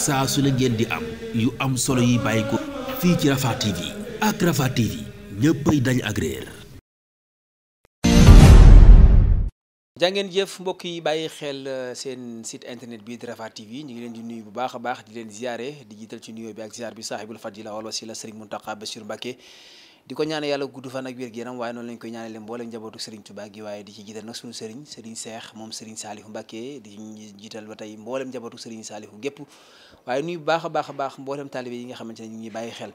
saa su ne ngeen di am yu am solo yi bàyyi ko fii ci Rafah TV ak Rafah TV ñëppay dañ ak réer. jàngeen jëf mbokk yi bàyyi xel seen site internet bi di Rafah TV ñu ngi leen di nuyu bu baax a baax di leen ziare di jiital ci nuyoo bi ak ziar bi saahibul fadila wal wasila Serigne Mountakha Bassirou Mbacké di ko ñaane yàlla gudd fan ak wér gu yaram waaye noonu lañ koy ñaane leen mboolem njabootu Serigne Touba gi waaye di ci jiital nag suñu Serigne Cheikh moom Serigne Saliou Mbacké di jiital ba tey mboolem njabootu Serigne Saliou gépp waaye nuyu bu baax a baax mboolem taalibe yi nga xamante ne ñu ngi bàyyi xel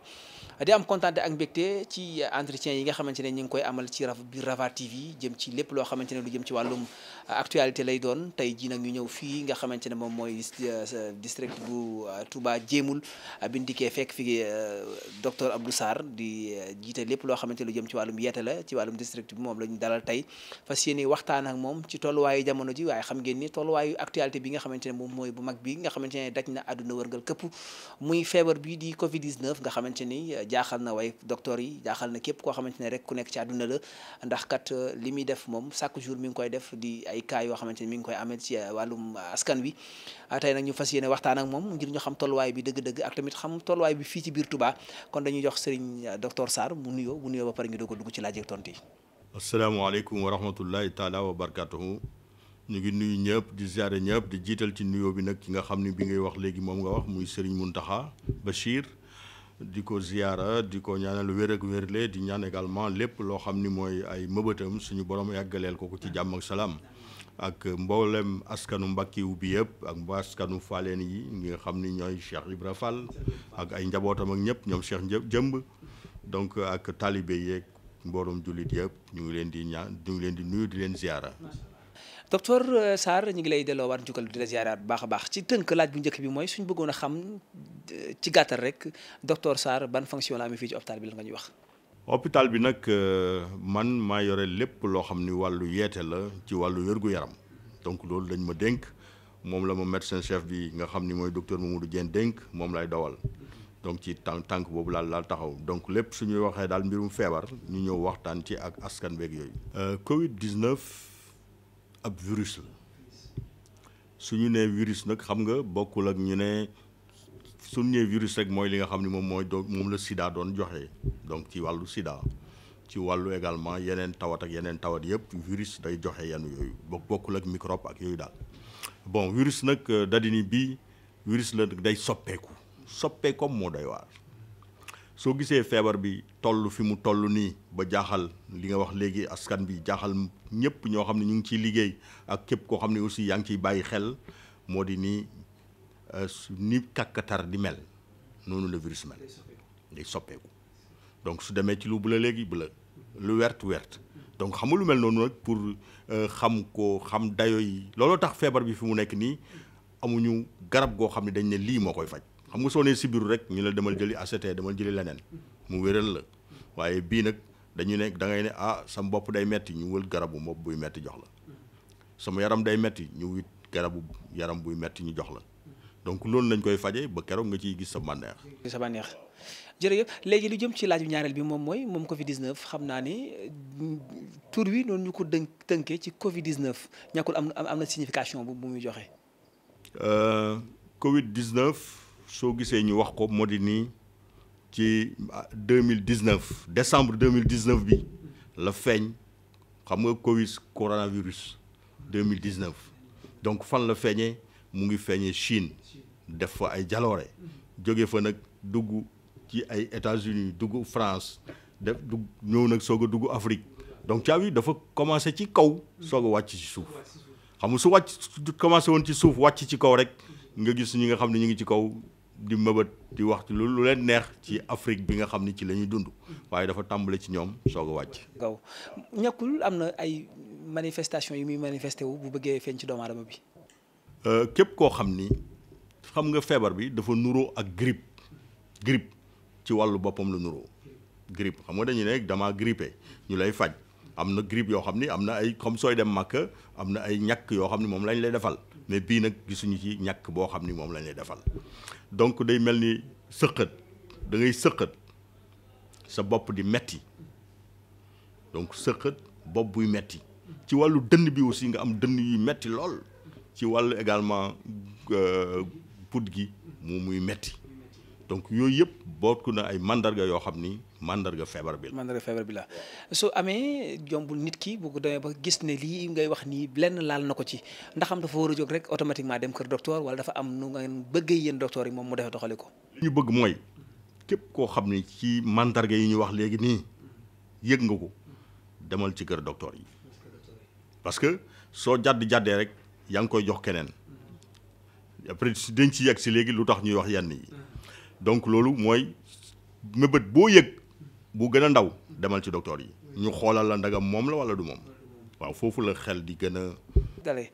di am kontaan ak mbégte ci entretien yi nga xamante ne ñu ngi koy amal ci biir Rafah TV jëm ci lépp loo xamante ne lu jëm ci wàllum actualité lay doon tey jii nag ñu ñëw fii nga xamante ne moom mooy district bu Touba Jéemul bindikee fekk fi docteur Abdou Sarr di jiite lépp loo xamante lu jëm ci wàllum yeete la ci wàllum district bi moom la ñu dalal tey fas yéene waxtaan ak moom ci tolluwaayu jamono ji waaye xam ngeen ni tolluwaayu actualité bi nga xamante ne moom mooy bu mag bi nga xamante ne daj na àdduna wërngal këpp muy feebar bi di Covid 19 nga xamante ni jaaxal na way docteur yi jaaxal na képp koo xamante ne rek ku nekk ci àdduna la ndax kat li muy def moom chaque jour mi ngi koy def di ay cas yoo xamante ne mi ngi koy amee ci wàllum askan wi tey nag ñu fas yéene waxtaan ak moom ngir ñu xam tolluwaay bi dëgg-dëgg ak tamit xam tolluwaay bi fii ci biir Touba kon dañuy jox Serigne docteur Sarr mu nuyoo ba pare ñu doog a dugg ci laaj ak tontu yi. asalaamaaleykum wa rahmatullahi taala wa barakatuhu ñu ngi nuyu ñëpp di ziare ñëpp di jiital ci nuyoo bi nag ki nga xam ne bi ngay wax léegi moom nga wax muy Serigne Mountakha Bachir di ko ziara di ko ñaanal wér ak wérle di ñaan également lépp loo xam ni mooy ay mëbëtam suñu borom yàggaleel ko ci jàmm ak salaam ak mboolem askanu Mbàkkiwu bi yëpp ak askanu Faleen yi nga xam ni ñooy Cheikh Ibra Fall ak ay njabootam ak ñëpp ñoom Cheikh jëmb donc ak talibé yeeg mboorum jullit yëpp ñu ngi leen di nuyu di leen ziara. docteur Sarr ñu ngi lay delloo waat njukkal di la ziaraat bu baax a baax ci tënk laaj bu njëkk bi mooy suñ bëggoon a xam ci gàttal rek docteur Sarr ban fonction la amee fii ci hôpital bi la nga ñuy wax. hôpital bi nag man maa yore lépp loo xam ni wàllu yeete la ci wàllu wér-gu-yaram donc loolu dañ ma dénk moom la ma médecin chef bi nga xam ni mooy docteur Mamadou Diène dénk moom lay dawal donc ci tànk boobu laal taxaw donc lépp suñuy waxee daal mbirum feebar ñu ñëw waxtaan ci ak askan beeg yooyu. Covid 19. ab virus la suñu nee virus nag xam nga bokkul ak ñu ne suñu nee virus rek mooy li nga xam ne moom la sida doon joxe donc ci wàllu sida ci wàllu également yeneen tawat yëpp virus day joxe yenn yooyu bokkul ak microbe ak yooyu daal bon virus nag dadini bii virus la day soppeekom moo doy waar soo gisee feebar bi toll fi mu toll nii ba jaaxal li nga wax léegi askan bi jaaxal ñëpp ñoo xam ne ñu ngi ciy liggéey ak képp koo xam ne aussi yaa ngi ciy bàyyi xel moo di ni kàkkatar di mel noonu la virus mel day soppeeku donc su demee ci lu bula léegi bula lu wert donc xam nga lu mel noonu nag pour xam dayo yi looloo tax feebar bi fi mu nekk nii amuñu garab goo xam ne dañ ne lii moo koy faj xam nga soo nee sibiru rek ñu la demal jëli ACT demal jëli leneen mu wéral la waaye bii nag dañu ne da ngay ne sama bopp day metti ñu wël garabu bopp buy metti jox la sama yaram day metti ñu wit garabu yaram buy metti ñu jox la donc loolu lañ koy faje ba keroog nga ciy gis sa bànneex. jërëjëf léegi lu jëm ci laaju ñaareel bi moom Covid 19 xam naa ni tur wi noonu ñu ko tënkee ci Covid 19 ñàkkul am na signification bu muy joxe. Covid 19. soo gisee ñu wax ko moo di nii ci 2019 décembre 2019 bi la feeñ xam nga coronavirus 2019 donc fan la feeñee mu ngi feeñee Chine def fa ay jaloore jóge fa nag dugg ci ay États-Unis dugg France ñëw nag soog a dugg Afrique donc caaw yi dafa commencé ci kaw soog a wàcc ci suuf xam nga su commencé woon ci suuf wàcc ci kaw rek nga gis ñi nga xam ne ñu ngi ci kaw di mëbët di wax ci lu leen neex ci Afrique bi nga xam ni ci la ñuy dund waaye dafa tàmbale ci ñoom soog a wàcc. gaw ñàkkul am na ay manifestation yu muy manifesté wu bu bëggee feeñ ci doomu aadama bi. képp koo xam ni xam nga feebar bi dafa nuroo ak grippe ci wàllu boppam la nuroo grippe xam nga dañu ne dama grippé ñu lay faj am na grippe yoo xam ni am na ay comme sooy dem Màkka am na ay ñàkk yoo xam ni moom lañ lay defal mais bii nag gisuñu ci ñàkk boo xam ni moom lañ lay defal donc day mel ni sëqët da ngay sëqët sa bopp di metti donc sëqët bopp buy metti ci wàllu dënn bi aussi nga am dënn yu metti lool ci wàllu également put gi muy metti donc yooyu yëpp bokk na ay mandarga yoo xam ni mandarga feebar bi la. mandarga feebar bi la soo amee jombul nit ki bu ko demee ba gis ne lii ngay wax nii lenn laal na ko ci ndax am dafa war a jóg rek automatiquement dem kër docteur wala dafa am nu ngeen bëggee yéen docteur yi moom mu defee doxale ko. li ñu bëgg mooy képp koo xam ni ci mandarga yi ñu wax léegi nii yëg nga ko demal ci kër docteur yi parce que soo jàddee rek yaa ngi koy jox keneen après dañ ci yegg si léegi lu tax ñuy wax yenn yi. donc loolu mooy mébét boo yëg bu gën a ndaw demal ci docteur yi ñu xoolal la ndagam moom la wala du moom waaw foofu la xel di gën a. dale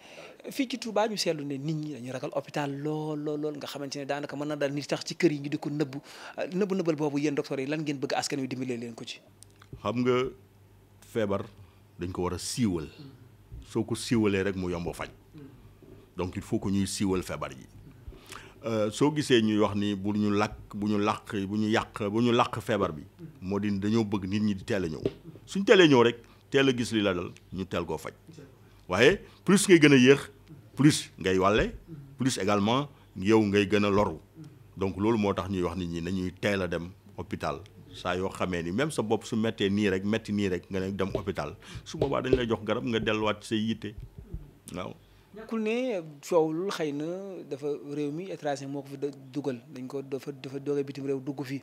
fii ci Touba ñu seetlu ne nit ñi dañu ragal hôpital lool nga xamante ne daanaka mën na dal nit tax ci kër yi ñu di ko nëbbal boobu yéen docteur yi lan ngeen bëgg askan wi dimbalee leen ko ci. xam nga feebar dañ ko war a siiwal soo ko siiwalee rek mu yomb faj donc il faut que ñuy siiwal feebar yi. soo gisee ñuy wax ni bu ñu làq feebar bi moo di dañoo bëgg nit ñi di teel a ñëw suñ teelee ñëw rek teel a gis li la dal ñu teel koo faj waaye plus ngay gën a yéex plus ngay wàlle plus également yow ngay gën a loru donc loolu moo tax ñuy wax nit ñi nañuy teel a dem hôpital saa yoo xamee ni même sa bopp su mettee nii rek metti nii rek nga ne dem hôpital su boobaa dañ lay jox garab nga delluwaat say yitte waaw. ñàkkul ne coowul xëy na dafa réew mi étranger moo ko fi dugal dafa doge bitim réew dugg fii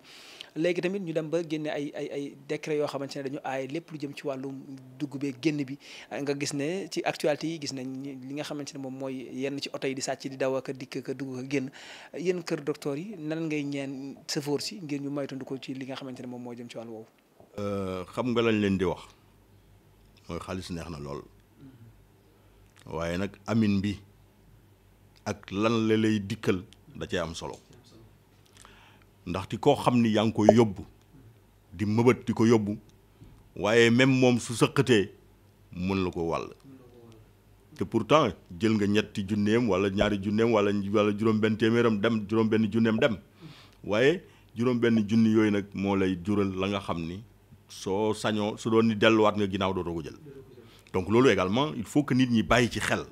léegi tamit ñu dem ba génne ay décret yoo xamante ne dañu aay lépp lu jëm ci wàllum dugg bee génn bi nga gis ne ci actualité yi gis nañ li nga xamante ne moom mooy yenn ci oto yi di sàcc di daw ak dikk ak dugg ak génn yéen kër docteur yi nan ngay ñeen sëfoor si ngir ñu moytandu ko ci li nga xamante ne moom moo jëm ci wàllu woowu. xam nga lañ leen di wax mooy xaalis neex na lool. waaye nag amin bi ak lan la lay dikkal da cee am solo ndaxte koo xam ni yaa ngi koy yóbbu di mëbët di ko yóbbu waaye même moom su sëqatee mën la ko wàll te pourtant jël nga ñetti junneem wala ñaari junneem wala juróom-benn téeméeram dem juróom-benn junneem dem waaye juróom-benn junni yooyu nag moo lay jural la nga xam ni soo sañoo su doon ni delluwaat nga ginnaaw dootoo ko jël. donc loolu également il faut que nit ñi bàyyi ci xel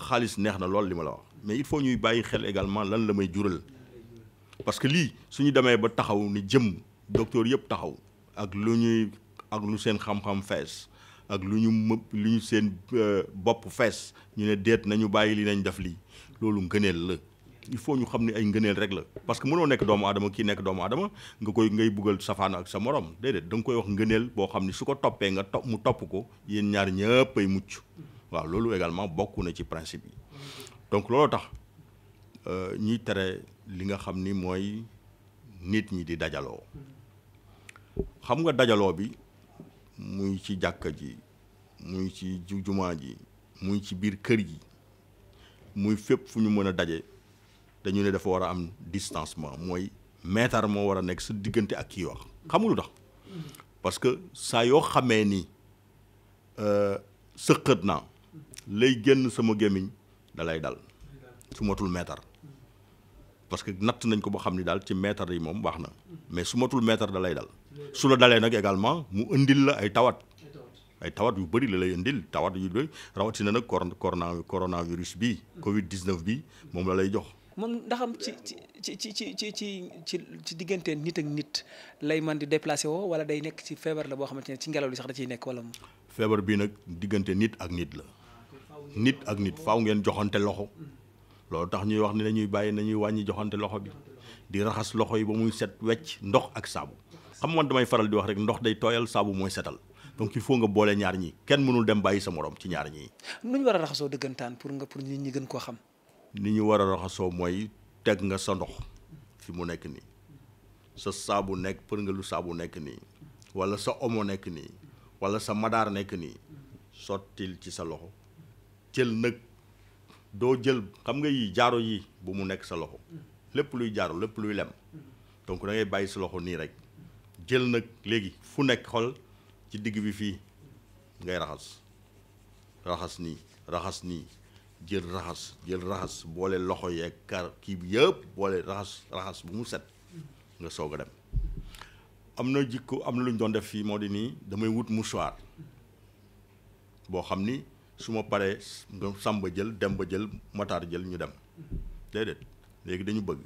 xaalis neex na lool li ma la wax mais il faut ñuy bàyyi xel également lan la may jural parce que lii suñu demee ba taxaw ni jëm docteur yëpp taxaw ak lu seen xam-xam fees ak lu ñu seen bopp fees ñu ne déet nañu bàyyi li nañ def lii loolu ngëneel la il faut ñu xam ne ay ngëneel rek la parce que mënoo nekk doomu aadama kii nekk doomu aadama ngay buggal safaan ak sa morom déedéet da nga koy wax ngëneel boo xam ni su ko toppee mu topp ko yéen ñaar ñëpp ay mucc waaw loolu également bokk na ci principe yi donc loolu tax ñiy tere li nga xam ni mooy nit ñi di dajaloo xam nga dajaloo bi muy ci jàkka ji muy ci jumaa ji muy ci biir kër yi muy fépp fu ñu mën a daje dañu ne dafa war a am distancement mooy mètre moo war a nekk sa diggante ak kii wax xamulu tax parce que saa yoo xamee ni sëqët naa lay génn sama gémmiñ da lay dal su matul mètre parce que natt nañ ko ba xam ni daal ci mètre yi moom baax na mais su matul mètre da lay dal su la dalee nag également mu indil la ay tawat yu bëri la lay indil tawat yu bëri rawatina nag coronavirus bi Covid 19 bi moom la lay jox. moom ndax am ci diggante nit ak nit lay man di déplacé woo wala day nekk ci feebar la boo xamante ne ci ngelaw li sax da ciy nekk wala. feebar bi nag diggante nit ak nit la nit ak nit faaw ngeen joxante loxo loolu tax ñuy wax ni nañuy bàyyi nañuy wàññi joxante loxo bi di raxas loxo yi ba muy set wecc ndox ak saabu xam man damay faral di wax rek ndox day tooyal saabu mooy setal donc il faut nga boole ñaar ñi kenn mënul dem bàyyi sa morom ci ñaar ñi. nu ñu war a raxasoo dëggantaan pour nit ñi gën koo xam. ni ñu war a raxasoo mooy teg nga sa ndox fi mu nekk nii sa saabu nekk për nga lu saabu nekk nii wala sa omo nekk nii wala sa madaar nekk nii sottil ci sa loxo jël nag doo jël xam nga yi jaaro yi bu mu nekk sa loxo lépp luy jaaro lépp luy lem donc da ngay bàyyi sa loxo nii rek jël nag léegi fu nekk xol ci digg bi fii ngay raxas nii jël raxas boole loxo yeeg kii bi yëpp boole raxas bu mu set nga soog a dem am na lu ñu doon def fii moo di nii damay wut mouchoir boo xam ni su ma paree Samba jël Demba jël Matar jël ñu dem déedéet léegi dañu bëgg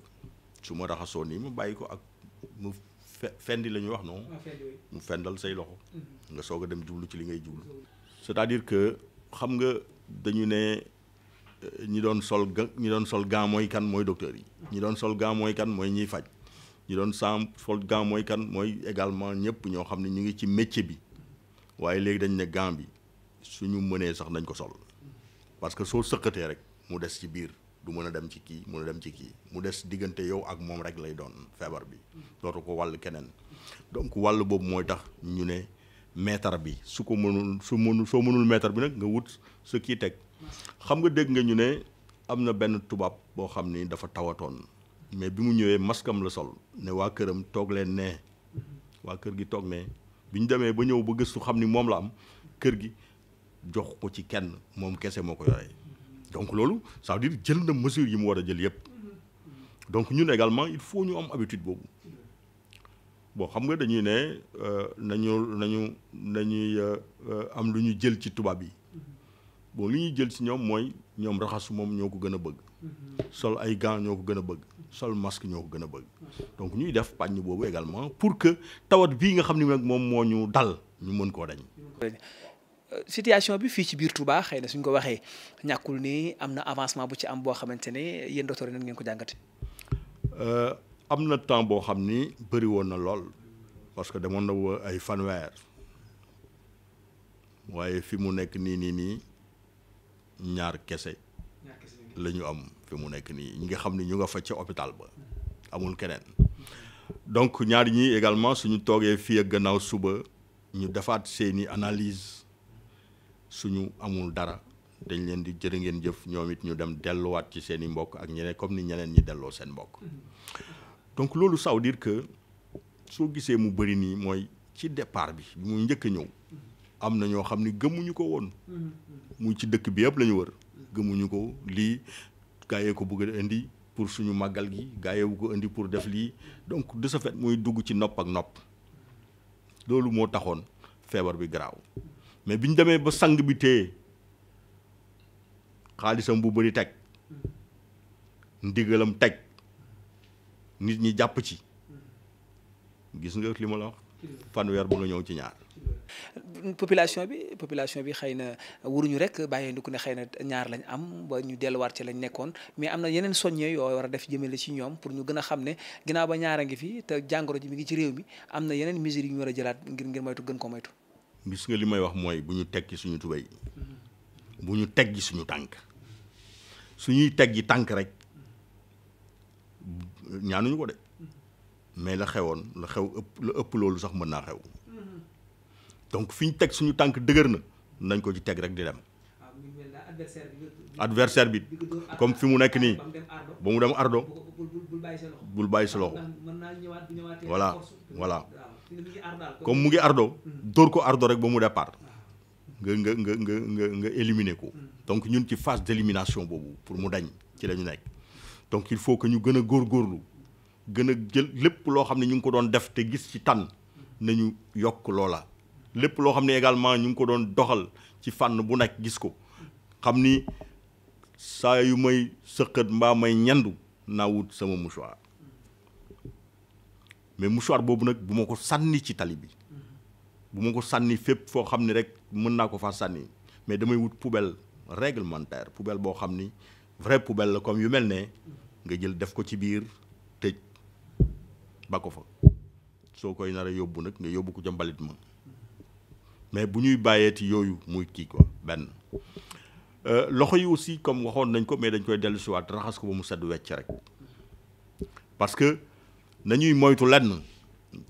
su ma raxasoo nii ma bàyyi ko ak mu fendi la ñuy wax non mu fendal say loxo nga soog a dem jublu ci li ngay jublu c'est-à-dire que xam nga dañu ne ñi doon sol gant mooy kan mooy docteur yi ñi doon sol gant mooy kan mooy ñiy faj ñi doon sol gant mooy kan mooy également ñëpp ñoo xam ne ñu ngi ci métier bi waaye léegi dañ ne gant bi suñu mënee sax nañ ko sol parce que soo sëqatee rek mu des ci biir du mën a dem ci kii mën a dem ci kii mu des diggante yow ak moom rek lay doon feebar bi dootu ko wàll keneen donc wàll boobu mooy tax ñu ne mètre bi soo mënul mètre bi nag nga wut sa kii teg xam nga dégg nga ñu ne am na benn tubaab boo xam ni dafa tawatoon mais bi mu ñëwee maskam la sol ne waa këram toog leen ne waa kër gi toog ne bi ñu demee ba ñëw ba gëstu xam ni moom la am kër gi jox ko ci kenn moom kese moo ko yoree donc loolu ça veut dire jël na mesure yi mu war a jël yëpp donc ñun également il faut ñu am habitude boobu bon xam nga dañuy ne nañuy am lu ñu jël ci tubaab yi bon li ñuy jël ci ñoom mooy ñoom raxasu moom ñoo ko gën a bëgg sol ay gants ñoo ko gën a bëgg sol masque ñoo ko gën a bëgg donc ñuy def pàññ boobu également pour que tawat bii nga xam ni nag moom moo ñu dal ñu mën koo dañ. situation bi fii ci biir Touba xëy na suñ ko waxee ñàkkul ni am na avancement bu ci am boo xamante ne yéen docteur yi nan ngeen ko jàngate. am na temps boo xam ni bëri woon na lool parce que demoon na ay fanweer waaye fi mu nekk nii ñaar kese la ñu am fi mu nekk nii ñi nga xam ni ñu nga fa ca hôpital ba amul keneen donc ñaar ñi également suñu toogee fii ak gannaaw suba ñu defaat seeni analyse suñu amul dara dañ leen di jërë ngeen jëf ñoom it ñu dem delluwaat ci seeni mbokk ak ñeneen comme ni ñeneen ñi delloo seen mbokk donc loolu ça veut dire que soo gisee mu bëri nii mooy ci départ bi mu njëkk a ñëw am na ñoo xam ni gëmuñu ko woon muy ci dëkk bi yëpp la ñu wër gëmuñu ko lii gaayee ko bëgg a indi pour suñu màggal gi gaayee bu ko indi pour def lii donc de ce fait muy dugg ci nopp ak nopp loolu moo taxoon feebar bi garaaw mais bi ñu demee ba sang bi téye xaalisam bu bëri teg ndigalam teg nit ñi jàpp ci gis nga li ma la wax fanweer ba nga ñëw ci ñaar. population bi xëy na waruñu rek bàyyee ndiku ne xëy na ñaar lañ am ba ñu delluwaat ci lañ nekkoon mais am na yeneen soññee yoo war a def jëmale ci ñoom pour ñu gën a xam ne ginnaaw ba ñaar a ngi fi te jàngoro ji mi ngi ci réew mi am na yeneen mesures yu ñu war a jëlaat ngir moytu gën ko moytu. gis nga li may wax mooy bu ñu teggi suñu tubéy bu ñu teggi suñu tànk suñuy teggi tànk rek ñaanuñu ko de mais la ëpp loolu sax mën naa xew donc fi ñu teg suñu tànk dëgër na nañ ko ci teg rek di dem adversaire bi comme fi mu nekk nii ba mu dem ardo bul bàyyi sa loxo voilà comme mu ngi ardo dóor ko ardo rek ba mu départ nga éliminer ko donc ñun ci phase d'élimination boobu pour mu dañ ci la ñu nekk donc il faut que ñu gën a góorgóorlu gën a jël lépp loo xam ne ñu ngi ko doon def te gis ci tànn nañu yokk loola lépp loo xam ne également ñu ngi ko doon doxal ci fànn bu nekk gis ko xam ni saa yu may sëqat mbaa may ñandu naa wut sama mouchoir mais mouchoir boobu nag bu ma ko sànni ci tali bi bu ma ko sànni fépp foo xam ne rek mën naa ko faa sànni mais damay wut poubelle réglementaire poubelle boo xam ni vraie poubelle la comme yu mel ne nga jël def ko ci biir tëj ba ko fa soo koy nar a yóbbu nag nga yóbbu ko ca mbalit ma mais bu ñuy bàyyeeti yooyu muy kii quoi benn loxo yi aussi comme waxoon nañ ko mais dañ koy dellu si waat raxas ko ba mu sedd wecc rek parce que nañuy moytu lenn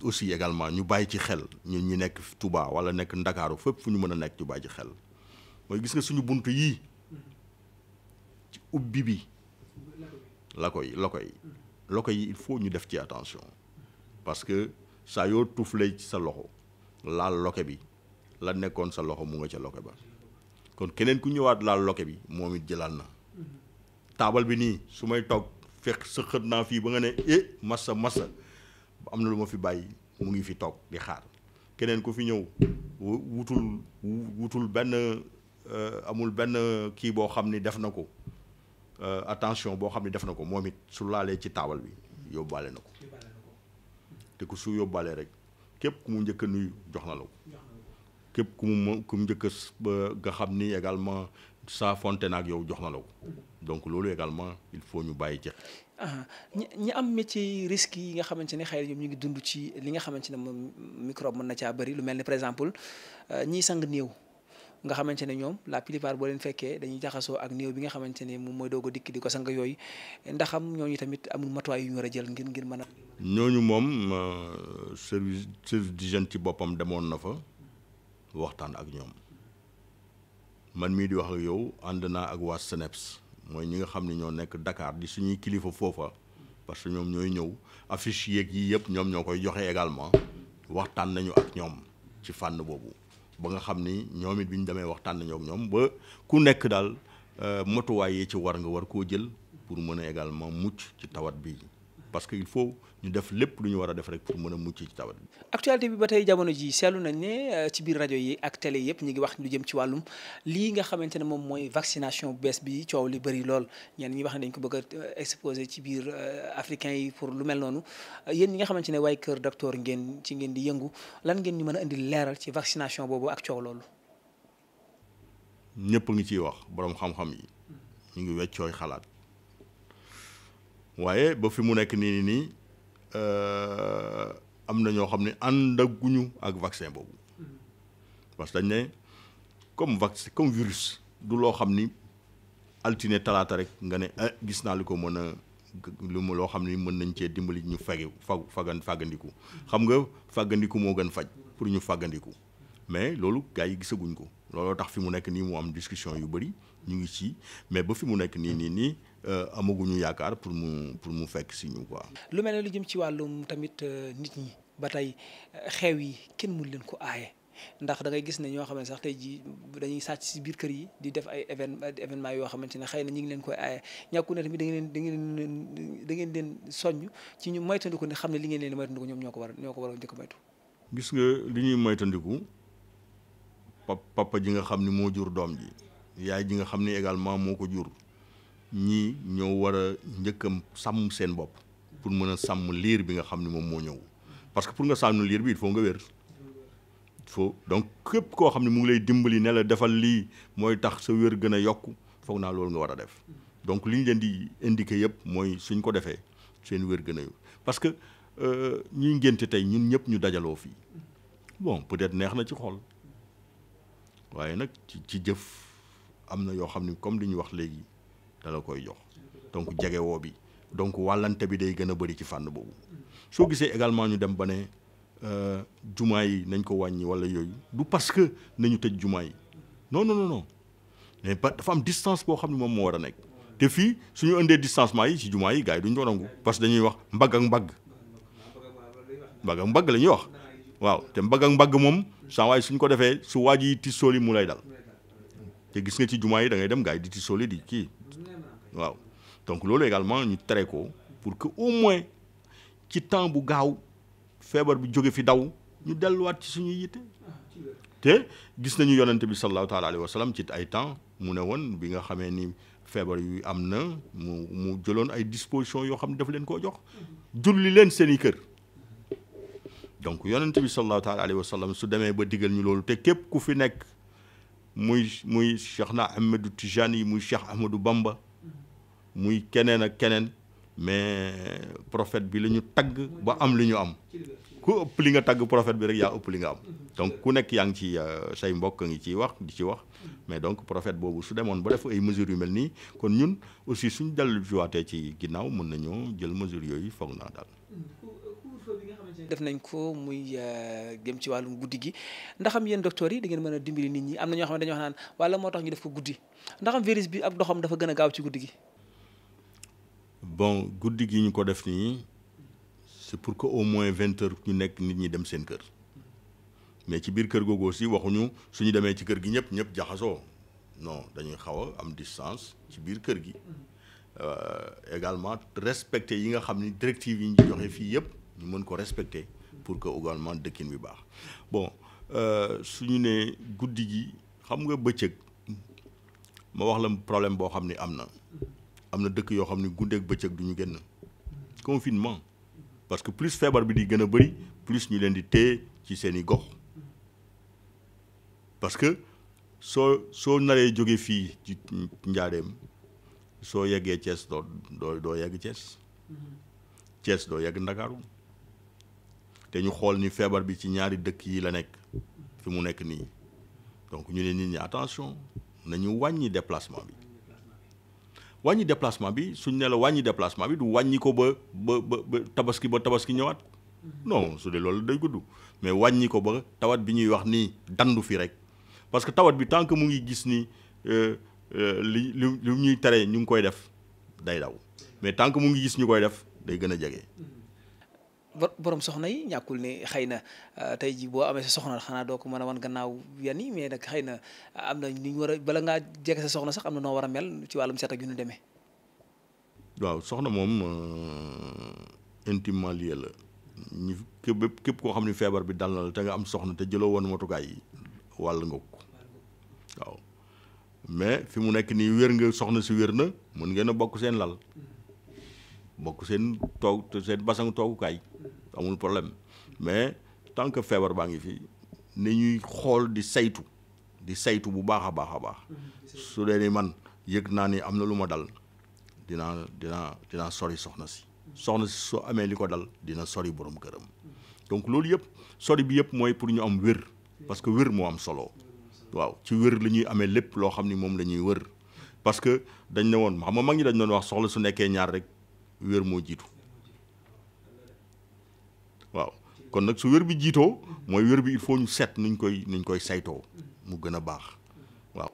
aussi également ñu bàyyi ci xel ñun ñi nekk Touba wala nekk Ndakaaru fépp fu ñu mën a nekk ñu bàyyi ci xel mooy gis nga suñu bunt yii ci ubbi bi loko yi il faut ñu def ci attention parce que saa yoo tuflee ci sa loxo laal loke bi la nekkoon sa loxo mu nga ca loke ba kon keneen ku ñëwaat laal loke bi moom it jëlaat na taabal bi nii su may toog fekk sëqët naa fii ba nga ne massa am na lu ma fi bàyyi mu ngi fi toog di xaar keneen ku fi ñëw wutul benn amul benn kii boo xam ni def na ko attention boo xam ne def na ko moom it su laalee ci taabal bi yóbbaale na ko te ku su yóbbaalee rek képp ku mu njëkk a nuyu jox na la ko képp ku mu njëkk a nga xam ni également saa fonte na ak yow jox na la ko donc loolu également il faut ñu bàyyi ci. ñi am métier risques yi nga xamante ne xëy na ñoom ñu ngi dund ci li nga xamante ne moom microbe mën na caa bëri lu mel ni par exemple ñiy sang néew nga xamante ne ñoom la plupart boo leen fekkee dañuy jaxasoo ak néew bi nga xamante ne moom mooy doog a dikk di ko sang yooyu ndax am ñooñu tamit amul matuwaay yu ñu war a jël ngir mën a. ñooñu moom service d'hygiène ci boppam demoon na fa waxtaan ak ñoom man mii di wax ak yow ànd naa ak waa SNEIPS mooy ñi nga xam ne ñoo nekk Dakar di suñuy kilifa foofa parce que ñoom ñooy ñëw affiche yeeg yi yëpp ñoom ñoo koy joxe également waxtaan nañu ak ñoom ci fànn boobu ba nga xam ni ñoom it bi ñu demee waxtaan nañu ak ñoom ba ku nekk daal matuwaay yi ci war nga war koo jël pour mën a également mucc ci tawat bi parce que il faut ñu def lépp lu ñu war a def rek pour mën a mucc ci tawat bi. actualité bi ba tey jamono ji seetlu nañ ne ci biir rajo yi ak télé yëpp ñu ngi wax lu jëm ci wàllum lii nga xamante ne moom mooy vaccination bu bees bi coow li bëri lool ñenn ñi wax ne dañ ko bëgg a exposé ci biir africain yi pour lu mel noonu yéen ñi nga xamante ne waaye kër docteur ngeen ci ngeen di yëngu lan ngeen ñu mën a indi leeral ci vaccination boobu ak coow loolu. ñëpp ngi ciy wax borom xam-xam yi ñu ngi weccooy xalaat waaye ba fi mu nekk nii am na ñoo xam ne àndaguñu ak vaccin boobu parce que dañ ne comme virus du loo xam ni altine talaata rek nga ne gis naa li ko mën a loo xam ni mën nañ cee dimbali ñu fàggandiku xam nga fàggandiku moo gën faj pour ñu fàggandiku mais loolu gars yi gisaguñ ko looloo tax fi mu nekk nii mu am discussion yu bëri ñu ngi ci mais ba fi mu nekk nii amaguñu yaakaar pour mu fekk si ñu quoi. lu mel ne lu jëm ci wàllum tamit nit ñi ba tey xew yi kenn mënu leen ko aaye ndax da ngay gis ne ñoo xam ne sax tey jii dañuy sàcc si biir kër yi di def ay événement yoo xamante ne xëy na ñu ngi leen koy aaye ñàkku ne tamit da ngeen leen soññ ci ñu moytandiku ne xam ne li ngeen leen di moytandiku ñoom ñoo ko war a njëkk a moytu. gis nga li ñuy moytandiku papa ji nga xam ni moo jur doom ji yaay ji nga xam ni également moo ko jur ñii ñoo war a njëkkam sàmm seen bopp pour mën a sàmm liir bi nga xam ni moom moo ñëw parce que pour nga sàmm liir bi il faut nga wér il faut donc képp koo xam ne mu ngi lay dimbali ne la defal lii mooy tax sa wér gën a yokk foog naa loolu nga war a def donc li ñu leen di indiquer yëpp mooy suñ ko defee seen wér gën a yokk parce que ñuy ngénte tey ñun ñëpp ñu dajaloo fii bon peut-être neex na ci xol waaye nag ci jëf am na yoo xam ni comme li ñu wax léegi dala koy jox donc jegewoo bi donc wàllante bi day gën a bëri ci fànn boobu soo gisee également ñu dem ba ne jumaa yi nañ ko wàññi wala yooyu du parce que nañu tëj jumaa yi non mais dafa am distance boo xam ne moom moo war a nekk te fii suñu indee distancement yi ci jumaa yi gars yi duñ ko nangu parce que dañuy wax mbagg ak mbagg la ñuy wax waaw te mbagg ak mbagg moom saa waay suñ ko defee su waaj yi tissooli mu lay dal te gis nga ci jumaa yi da ngay dem gars yi di tissooli di kii waaw donc loolu également ñu tere ko pour que au moins ci temps bu gaaw feebar bi jóge fi daw ñu delluwaat ci suñuy yitte te gis nañu yonente bi sallallahu taala alayhi wa sallam ci ay temps mu ne woon bi nga xamee ni feebar yu am na mu jëloon ay dispositions yoo xam ne daf leen koo jox julli leen seeni kër donc yonente bi sallallahu taala alayhi wa sallam su demee ba digal ñu loolu te képp ku fi nekk muy Cheikh na Ahmadou Tijani muy Cheikh Ahmadou Bamba muy keneen ak keneen mais prophète bi la ñu tagg ba am li ñu am ku ëpp li nga tagg prophète bi rek yaa ëpp li nga am donc ku nekk yaa ngi ci say mbokk ngi ciy wax di ci wax mais donc prophète boobu su demoon ba def ay mesures yu mel nii kon ñun aussi suñ dellu jowaatee ci ginnaaw mën nañoo jël mesures yooyu foog naa daal. def nañ ko muy jëm ci wàllum guddi gi ndax am yéen docteurs yi da ngeen mën a dimbali nit ñi am na ñoo xam ne dañoo wax naan wala moo tax ñu def ko guddi ndax am virus bi ak doxam dafa gën a gaaw ci guddi gi. bon guddi gi ñu ko def nii c'est pour que au moins 20 heures ñu nekk nit ñi dem seen kër mais ci biir kër googu aussi waxuñu suñu demee ci kër gi ñëpp jaxasoo non dañuy xaw a am distance ci biir kër gi également respecter yi nga xam ni directives yi ñu joxe fii yëpp ñu mën ko respecter pour que également dëkkin bi baax bon suñu ne guddi gi xam nga bëccëg ma wax la problème boo xam ni am am na dëkk yoo xam ne guddeeg bëccëg du ñu génn confinement parce que plus feebar bi di gën a bëri plus ñu leen di téye ci seen i gox parce que soo naree jóge fii ci Njaareem soo yeggee Thiès doo yegg Thiès doo yegg Ndakaaru te ñu xool ni feebar bi ci ñaari dëkk yi la nekk fi mu nekk nii donc ñu ne nit ñi attention nañu wàññi déplacement bi suñ ne la wàññi déplacement bi du wàññi ko ba tabaski ñëwaat non su dee loolu day gudd mais wàññi ko ba tawat bi ñuy wax nii dandu fi rek parce que tawat bi tant que mu ngi gis ni li ñuy tere ñu ngi koy def day daw mais tant que mu ngi gis ñu koy def day gën a jege. borom soxna yi ñàkkul ne xëy na tey ji boo amee sa soxna xanaa doo ko mën a wan gannaaw yan yi mais nag xëy na am na ñu war a bala ngaa jege sa soxna sax am na noo war a mel ci wàllum set ak yu ñu demee. waaw soxna moom intimement lié la ñu képp koo xam ne feebar bi dal na la te nga am soxna te jëloo woon matukaay yi wàll nga ko waaw mais fi mu nekk nii wér nga soxna si wér na mën ngeen a bokk seen lal bokk seen basang toogukaay amul problème mais tant que feebar baa ngi fi ni ñuy xool di saytu bu baax a baax su dee ni man yëg naa ni am na lu ma dal dinaa sori soxna si soo amee li ko dal dina sori borom këram donc loolu yëpp sori bi yëpp mooy pour ñu am wér parce que wér moo am solo waaw ci wér la ñuy amee lépp loo xam ni moom la ñuy wër parce que dañ ne woon xam nga mag ñi dañ doon wax soxla su nekkee ñaar rek wér moo jiitu waaw kon nag su wér bi jiitoo mooy wér bi il faut ñu seet nuñ koy saytoo mu gën a baax waaw.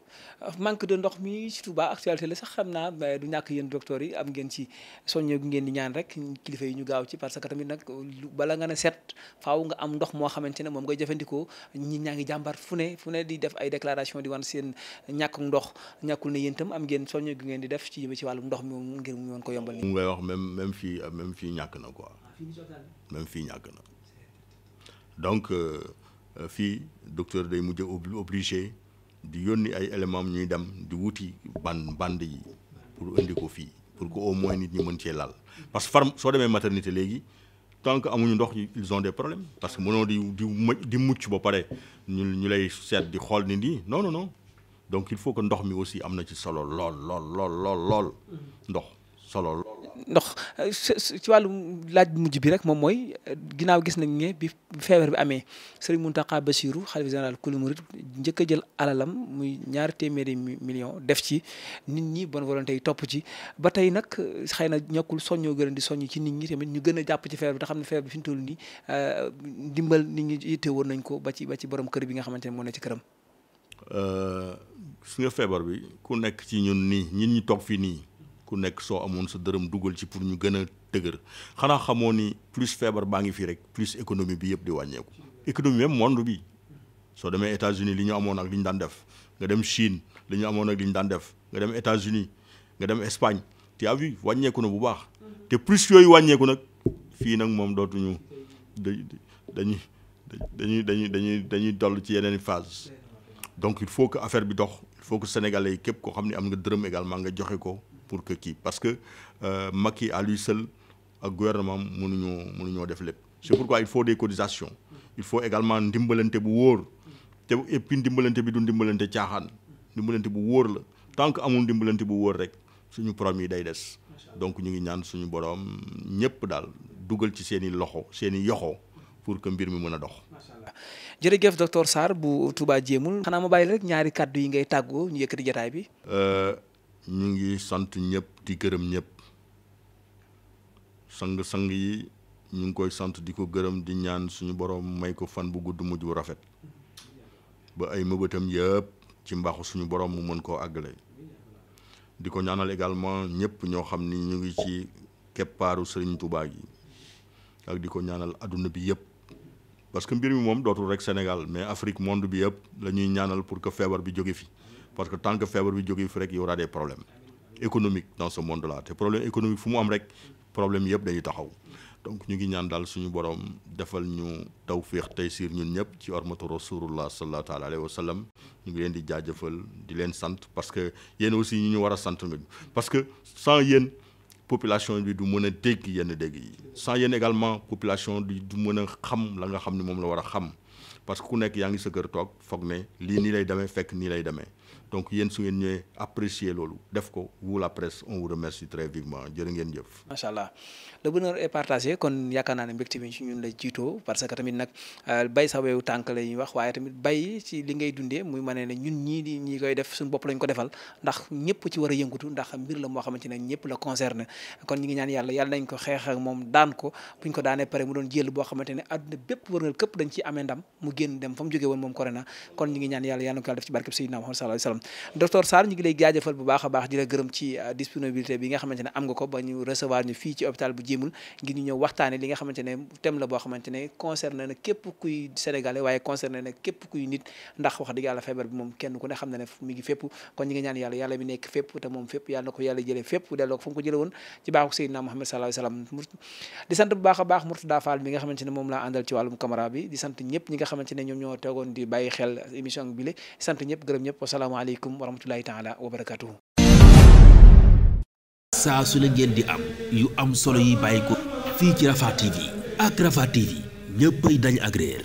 manque de ndox mi surtout ba actualité la sax xam naa du ñàkk yéen docteurs yi am ngeen ci soññe gu ngeen di ñaan rek kilifa yi ñu gaaw ci parce que tamit nag bala nga ne set faaw nga am ndox moo xamante ne moom ngay jëfandikoo ñi ñaa ngi jàmbar fu ne di def ay déclaration di wan seen ñàkk ndox ñàkkul ne yéen itam am ngeen soññe gu ngeen di def ci wàllum ndox mi moom ngir mu mën ko yombal. mu ngay wax même fii ñàkk na quoi même fii ñàkk na donc fii docteur day mujj obligé di yónni ay éléments ñuy dem di wuti band yi pour indi ko fii pour que au moins nit ñi mën cee laal parce que soo demee maternité léegi tant que amuñu ndox ils ont des problèmes parce que mënoo di mucc ba pare ñu lay seet di xool nit ñi non donc il faut que ndox mi aussi am na ci solo lool ndox solo ndox ci wàllum laaj mujj bi rek moom mooy ginnaaw gis nañ ne bi feebar bi amee Serigne Mountakha Bassirou xalifa général kulu murid njëkk a jël alalam muy 200 millions def ci nit ñi bonne volonté yi topp ci ba tey nag xëy na ñàkkul soññoo gën di soññ ci nit ñi tamit ñu gën a jàpp ci feebar bi te xam ne feebar bi fi ñu toll nii dimbal nit ñi yitte woon nañ ko ba ci borom kër bi nga xamante ne moo ne ci këram. su nga feebar bi ku nekk ci ñun ñi toog fii nii. ku nekk soo amoon sa dërëm dugal ci pour ñu gën a dëgër xanaa xamoo ni plus feebar baa ngi fii rek plus économie bi yëpp di wàññeeku économie même monde bi soo demee États-Unis li ñu amoon ak li ñu daan def nga dem Chine li ñu amoon ak li ñu daan def nga dem États-Unis nga dem Espagne tu as vu wàññeeku na bu baax te plus yooyu wàññeeku nag fii nag moom dootuñu dañuy doll ci yeneen phase donc il faut que affaire bi dox il faut que sénégalais yi képp koo xam ne am nga dërëm également nga joxe ko pour que kii parce que Macky à lui seul ak gouvernement mënuñoo def lépp c'est pourquoi il faut des cotisations il faut également ndimbalante bu wóor te et puis ndimbalante bi du ndimbalante caaxaan ndimbalante bu wóor la tant que amul ndimbalante bu wóor rek suñu problème yi day des donc ñu ngi ñaan suñu borom ñëpp daal dugal ci seen i loxo seen i yoxo pour que mbir mi mën a dox. jërëjëf docteur Sarr bu Touba Jéemul xanaa ma bàyyi rek ñaari kàddu yi ngay tàggoo ñu yëkkati jotaay bi. ñu ngi sant ñëpp di gërëm ñëpp sang yi ñu ngi koy sant di ko gërëm di ñaan suñu borom may ko fan bu gudd mujj bu rafet ba ay mëbëtam yëpp ci mbaaxu suñu borom mu mën koo àggale di ko ñaanal également ñëpp ñoo xam ni ñu ngi ci keppaaru Serigne Touba gi ak di ko ñaanal adduna bi yëpp parce que mbir mi moom dootul rek Sénégal mais Afrique monde bi yëpp la ñuy ñaanal pour que feebar bi jóge fi parce que tant que feebar bi jóge fi rek y aura des problèmes économiques dans ce monde là te problème économique fu mu am rek problème yëpp dañuy taxaw donc ñu ngi ñaan daal suñu borom defal ñu tawfiix taysiir ñun ñëpp ci hormatu rasulullah sallallahu taala alayhi wa sallam. ñu ngi leen di jaajëfal di leen sant parce que yéen aussi ñu war a sant nga parce que sans yéen population bi du mën a dégg yenn dégg yi sans yéen également population bi du mën a xam la nga xam ni moom la war a xam parce que ku nekk yaa ngi sa kër toog foog ne lii nii lay demee fekk nii lay demee donc yéen su ngeen ñëwee apprécier loolu def ko vous la presse on vous remercie très vivement jërë ngeen jëf. macha allah le bonheur est partagé kon yaakaar naa ne mbégte mi ci ñun la jiitoo parce que tamit nag bay sa wewu tànk la ñuy wax waaye tamit bay ci li ngay dundee muy ma ne ñun ñi koy def suñu bopp lañ ko defal ndax ñëpp ci war a yëngatu ndax mbir la moo xamante ne ñëpp la concerné kon ñi ngi ñaan yàlla nañ ko xeex ak moom daan ko buñ ko daanee pare mu doon jël boo xamante ne àdduna bépp wërngal këpp dañ ci amee ndam mu génn dem fa mu jógee woon moom corona kon ñi ngi ñaan yàlla na ko yàlla def ci barkeb Seydina Muhammad sallallahu alayhi wasallam docteur Sarr ñu ngi lay jaajëfal bu baax a baax di la gërëm ci disponibilité bi nga xamante ne am nga ko ba ñu recevoir ñu fii ci hôpital bu Jéemul ngir ñu ñëw waxtaane li nga xamante ne thème la boo xamante ne concerné na képp kuy sénégalais waaye concerné na képp kuy nit ndax wax dëgg yàlla feebar bi moom kenn ku ne xam na ne mi ngi fépp kon ñi ngi ñaan yàlla bi nekk fépp te moom fépp yàlla na ko yàlla jëlee fépp delloo ko fu mu ko jële woon ci baaxu Seydina Muhammad sallallahu alayhi wasallam di sant bu baax a baax Mourtada Fall mi nga xamante ne moom laa àndal ci wàllum caméra bi di sant ñëpp ñi nga xamante ne ñoom ñoo tegoon di bàyyi xel émission bi le di sant ñëpp gërëm ñëpp wasalaamaaleykum wa rahmatullahi taala wa barakatuhu. saa su la ngeen di am yu am solo yi bàyyi ko fii ci Rafah TV ak Rafah TV ñëppay dañ ak réer